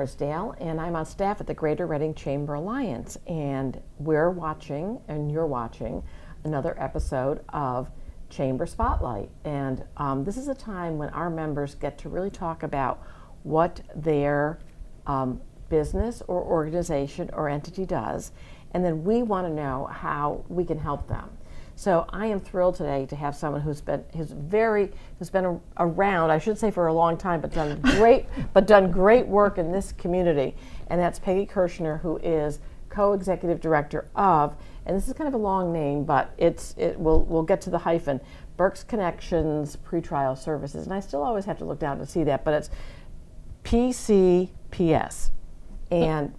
Marsdale, and I'm on staff at the Greater Reading Chamber Alliance, and we're watching, and you're watching, another episode of Chamber Spotlight. And this is a time when our members get to really talk about what their business or organization or entity does, and then we want to know how we can help them. So I am thrilled today to have someone who's been around, I should say for a long time, but done great work in this community, and that's Peggy Kershner, who is co-executive director of, and this is kind of a long name, but we'll get to the hyphen, Berks Connections Pretrial Services, and I still always have to look down to see that, but it's PCPS, and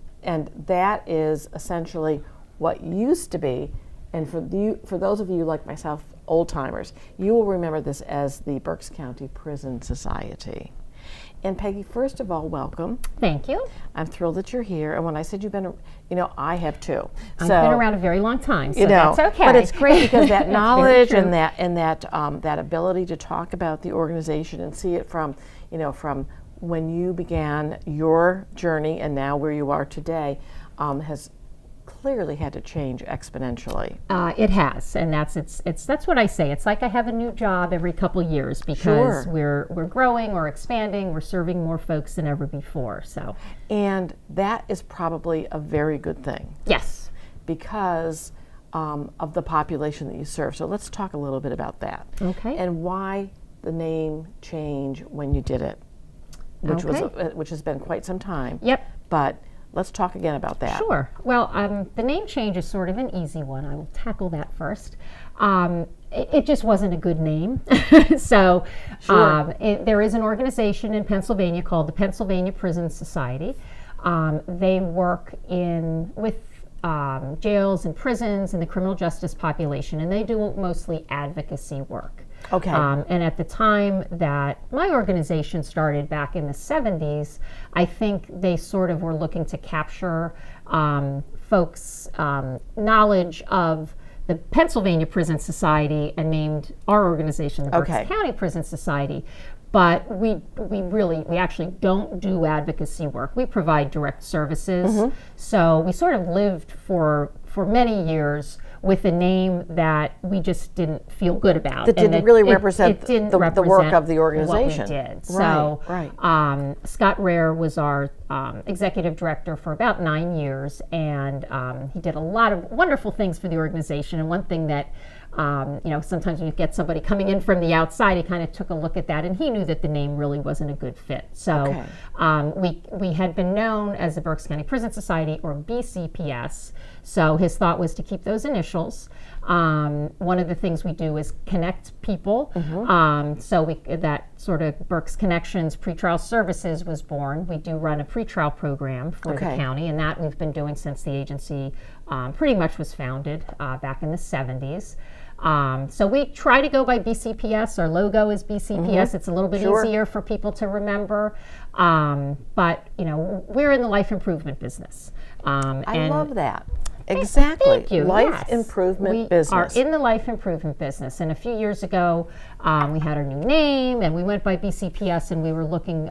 that is essentially what used to be. And for those of you like myself, old timers, you will remember this as the Berks County Prison Society. And Peggy, first of all, welcome. Thank you. I'm thrilled that you're here. And when I said you've been, I have too. I've been around a very long time, so that's okay. But it's great because that knowledge and that ability to talk about the organization and see it from when you began your journey and now where you are today, has clearly had to change exponentially. It has, and that's what I say. It's like I have a new job every couple years because we're growing, we're expanding, we're serving more folks than ever before. So, and that is probably a very good thing. Yes, because of the population that you serve. So let's talk a little bit about that. Okay. And why the name change when you did it, which has been quite some time. Yep. But let's talk again about that. Sure. Well, the name change is sort of an easy one. I will tackle that first. It just wasn't a good name. So there is an organization in Pennsylvania called the Pennsylvania Prison Society. They work with jails and prisons and the criminal justice population, and they do mostly advocacy work. Okay. And at the time that my organization started back in the 70s, I think they sort of were looking to capture folks' knowledge of the Pennsylvania Prison Society and named our organization the Berks County Prison Society. But we actually don't do advocacy work. We provide direct services. Mm-hmm. So we sort of lived for many years with a name that we just didn't feel good about. That didn't really represent the work of the organization. What we did. Right. So Scott Rare was our executive director for about 9 years, and he did a lot of wonderful things for the organization. And one thing that sometimes when you get somebody coming in from the outside, he kind of took a look at that, and he knew that the name really wasn't a good fit. So we had been known as the Berks County Prison Society, or BCPS. So his thought was to keep those initials. One of the things we do is connect people. Mm-hmm. That sort of Berks Connections Pretrial Services was born. We do run a pretrial program for the county, and that we've been doing since the agency pretty much was founded back in the 70s. So we try to go by BCPS. Our logo is BCPS. Mm-hmm. It's a little bit easier for people to remember. But we're in the life improvement business. I love that. Exactly. Thank you. Life improvement business. We are in the life improvement business. And a few years ago, we had our new name, and we went by BCPS, and we were looking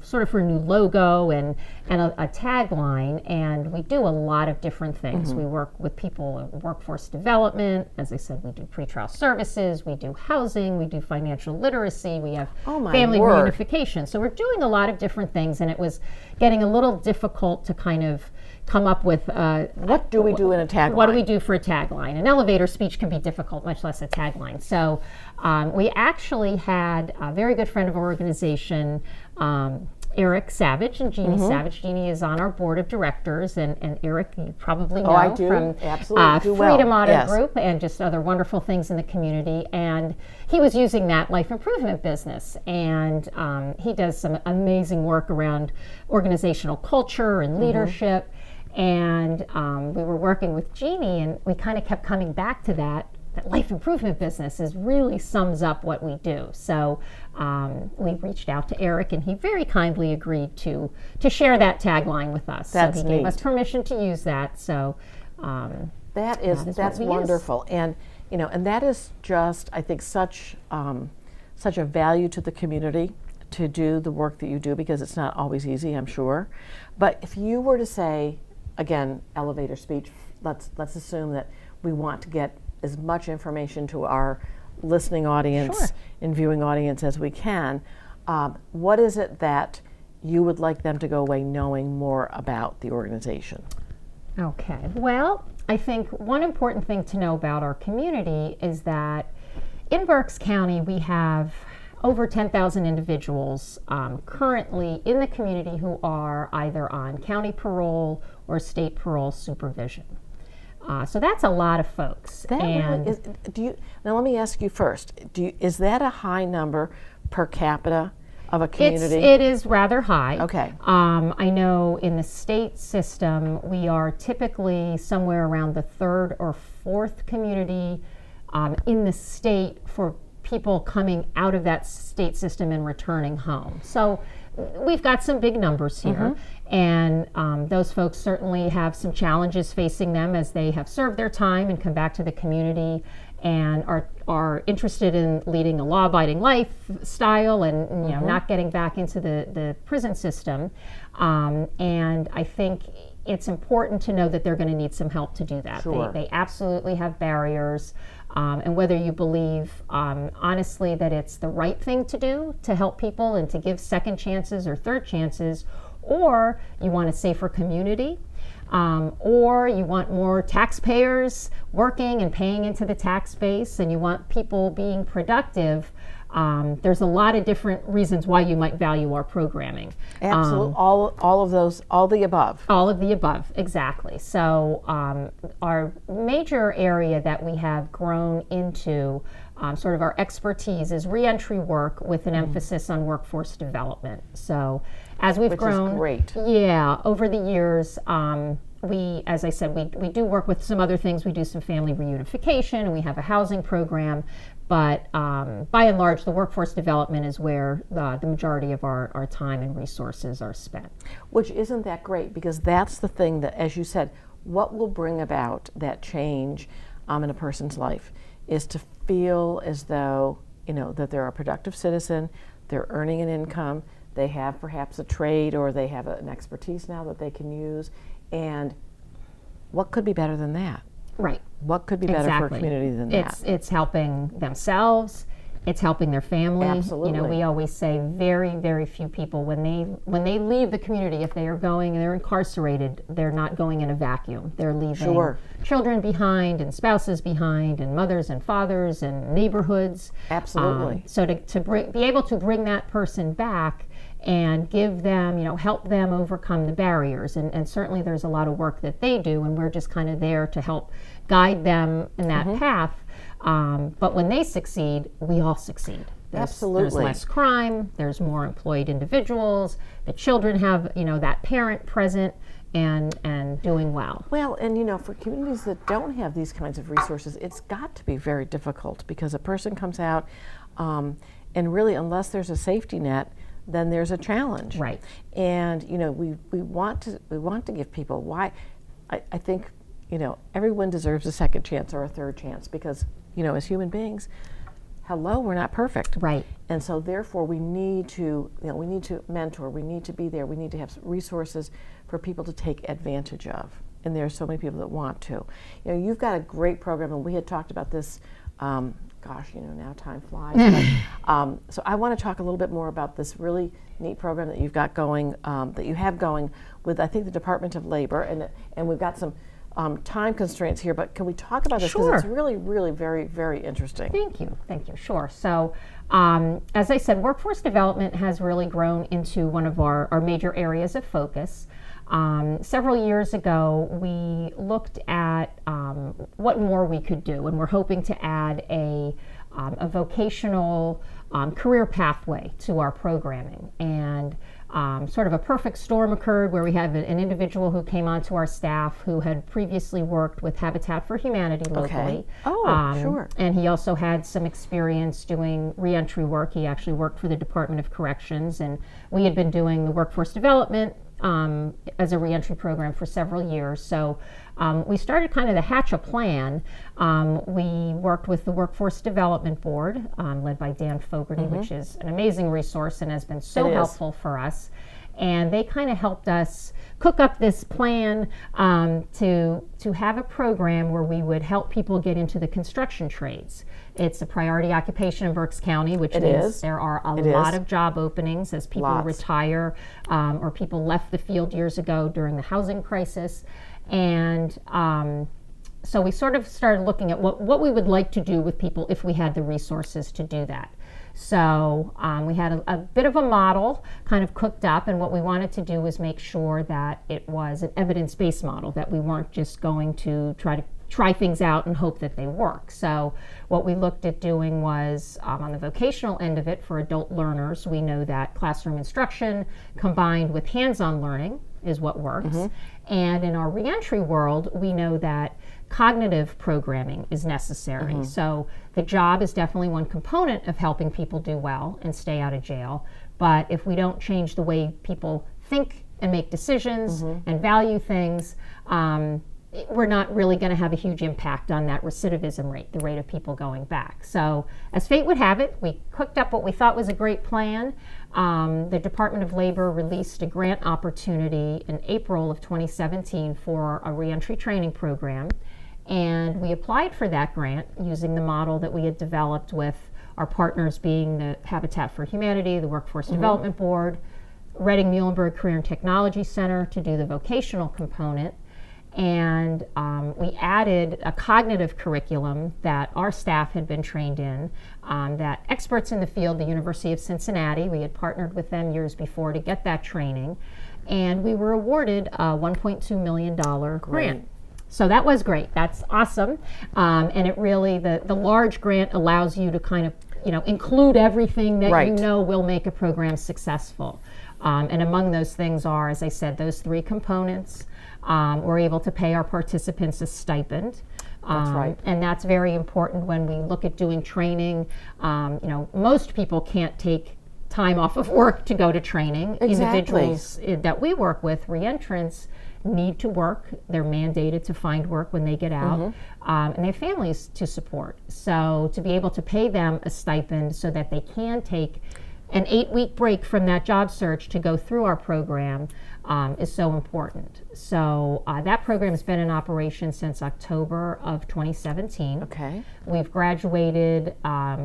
sort of for a new logo and a tagline. And we do a lot of different things. Mm-hmm. We work with people in workforce development. As I said, we do pretrial services. We do housing. We do financial literacy. We have family reunification. So we're doing a lot of different things, and it was getting a little difficult to kind of come up with what do we do in a tagline? What do we do for a tagline? An elevator speech can be difficult, much less a tagline. So we actually had a very good friend of our organization, Eric Savage and Jeannie Savage. Jeannie is on our board of directors, and Eric you probably know I do. from Absolutely. Freedom Auto Group and just other wonderful things in the community. And he was using that life improvement business, and he does some amazing work around organizational culture and leadership. And we were working with Jeannie, and we kind of kept coming back to that life improvement business really sums up what we do. So we reached out to Eric, and he very kindly agreed to share that tagline with us. That's so he neat. gave us permission to use that. So that's wonderful, and and that is just, I think, such a value to the community to do the work that you do, because it's not always easy, I'm sure. But if you were to say, again, elevator speech, let's assume that we want to get as much information to our listening audience Sure. and viewing audience as we can, what is it that you would like them to go away knowing more about the organization? Okay. Well, I think one important thing to know about our community is that in Berks County, we have over 10,000 individuals currently in the community who are either on county parole or state parole supervision. So that's a lot of folks. That really is, now let me ask you first, is that a high number per capita of a community? It is rather high. Okay. I know in the state system, we are typically somewhere around the third or fourth community in the state for people coming out of that state system and returning home. So we've got some big numbers here, and those folks certainly have some challenges facing them as they have served their time and come back to the community and are interested in leading a law-abiding lifestyle and not getting back into the prison system. And I think it's important to know that they're going to need some help to do that. Sure. They absolutely have barriers. And whether you believe, honestly, that it's the right thing to do to help people and to give second chances or third chances, or you want a safer community, or you want more taxpayers working and paying into the tax base, and you want people being productive, there's a lot of different reasons why you might value our programming. Absolutely. All of those, all the above. All of the above, exactly. So our major area that we have grown into, sort of our expertise, is reentry work with an emphasis on workforce development. So as we've grown, is great. Yeah, over the years, we, as I said, we do work with some other things. We do some family reunification, and we have a housing program. But by and large, the workforce development is where the majority of our time and resources are spent. Which isn't that great, because that's the thing that, as you said, what will bring about that change in a person's life is to feel as though, that they're a productive citizen, they're earning an income, they have perhaps a trade, or they have an expertise now that they can use. And what could be better than that? Right. What could be better for a community than that? It's helping themselves. It's helping their family. Absolutely. We always say very, very few people, when they leave the community, if they are going and they're incarcerated, they're not going in a vacuum. They're leaving children behind, and spouses behind, and mothers and fathers and neighborhoods. Absolutely. So to be able to bring that person back and give them, help them overcome the barriers. And certainly there's a lot of work that they do, and we're just kind of there to help guide them in that path. But when they succeed, we all succeed. Absolutely. There's less crime, there's more employed individuals, the children have, that parent present and doing well. Well, and for communities that don't have these kinds of resources, it's got to be very difficult, because a person comes out and really, unless there's a safety net, then there's a challenge. Right. And we want to give people, why I think everyone deserves a second chance or a third chance, because as human beings, we're not perfect. Right. And so therefore we need to mentor, we need to be there, we need to have resources for people to take advantage of. And there are so many people that want to. You've got a great program, and we had talked about this, now time flies. But, so I want to talk a little bit more about this really neat program that you've got going, that you have going with, I think, the Department of Labor, and we've got some time constraints here, but can we talk about this? Because it's really, really very, very interesting. Thank you. Sure. So, as I said, workforce development has really grown into one of our major areas of focus. Several years ago, we looked at what more we could do, and we're hoping to add a vocational career pathway to our programming. And sort of a perfect storm occurred where we have an individual who came onto our staff who had previously worked with Habitat for Humanity locally. Okay. Oh, sure. And he also had some experience doing reentry work. He actually worked for the Department of Corrections, and we had been doing the workforce development as a reentry program for several years. So we started kind of to hatch a plan. We worked with the Workforce Development Board, led by Dan Fogarty, which is an amazing resource and has been so helpful for us. And they kind of helped us cook up this plan to have a program where we would help people get into the construction trades. It's a priority occupation in Berks County, which means there are a lot of job openings as people retire or people left the field years ago during the housing crisis. And so we sort of started looking at what we would like to do with people if we had the resources to do that. So we had a bit of a model kind of cooked up, and what we wanted to do was make sure that it was an evidence-based model, that we weren't just going to try things out and hope that they work. So what we looked at doing was on the vocational end of it for adult learners, we know that classroom instruction combined with hands-on learning is what works. And in our reentry world, we know that cognitive programming is necessary. So the job is definitely one component of helping people do well and stay out of jail. But if we don't change the way people think and make decisions and value things, we're not really going to have a huge impact on that recidivism rate, the rate of people going back. So as fate would have it, we cooked up what we thought was a great plan. The Department of Labor released a grant opportunity in April of 2017 for a reentry training program. And we applied for that grant using the model that we had developed with our partners being the Habitat for Humanity, the Workforce Development Board, Reading-Muhlenberg Career and Technology Center to do the vocational component. And we added a cognitive curriculum that our staff had been trained in, that experts in the field, the University of Cincinnati, we had partnered with them years before to get that training. And we were awarded a $1.2 million grant. So that was great. That's awesome. And it really, the large grant allows you to kind of, include everything that you know will make a program successful. And among those things are, as I said, those three components. We're able to pay our participants a stipend. And that's very important when we look at doing training. Most people can't take time off of work to go to training. Individuals that we work with, reentrants, need to work. They're mandated to find work when they get out, and they have families to support. So to be able to pay them a stipend so that they can take an 8-week break from that job search to go through our program is so important. So that program has been in operation since October of 2017. Okay. We've graduated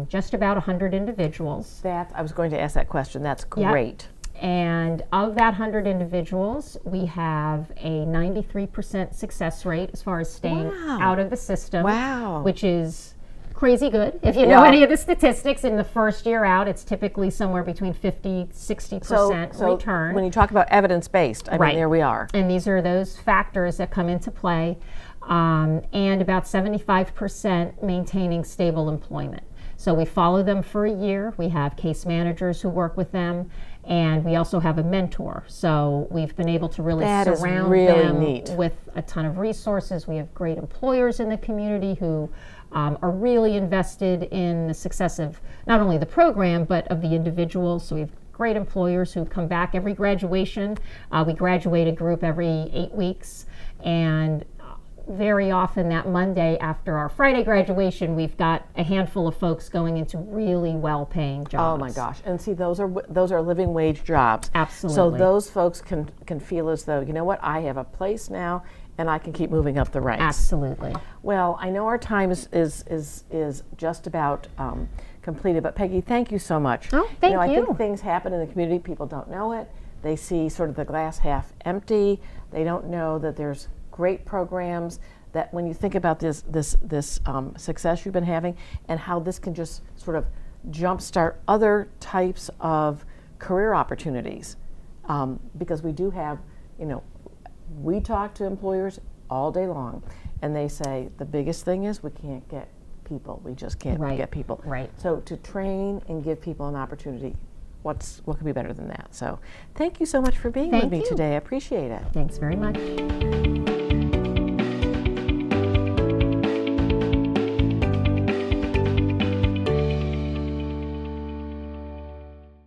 just about 100 individuals. I was going to ask that question. That's great. And of that 100 individuals, we have a 93% success rate as far as staying out of the system, which is crazy good. If you know any of the statistics, in the first year out, it's typically somewhere between 50-60% return. When you talk about evidence-based, I mean, there we are. And these are those factors that come into play, and about 75% maintaining stable employment. So we follow them for a year. We have case managers who work with them, and we also have a mentor. So we've been able to really surround them with a ton of resources. We have great employers in the community who are really invested in the success of not only the program, but of the individuals. So we have great employers who come back every graduation. We graduate a group every 8 weeks, and very often that Monday after our Friday graduation, we've got a handful of folks going into really well-paying jobs. Oh my gosh! And see, those are living wage jobs. Absolutely. So those folks can feel as though, you know what, I have a place now, and I can keep moving up the ranks. Absolutely. Well, I know our time is just about completed, but Peggy, thank you so much. Oh, thank you. I think things happen in the community. People don't know it. They see sort of the glass half empty. They don't know that there's great programs, that when you think about this success you've been having and how this can just sort of jumpstart other types of career opportunities, because we do have, we talk to employers all day long, and they say the biggest thing is we can't get people. We just can't get people. Right. So to train and give people an opportunity, what could be better than that? So thank you so much for being with me today. I appreciate it. Thanks very much.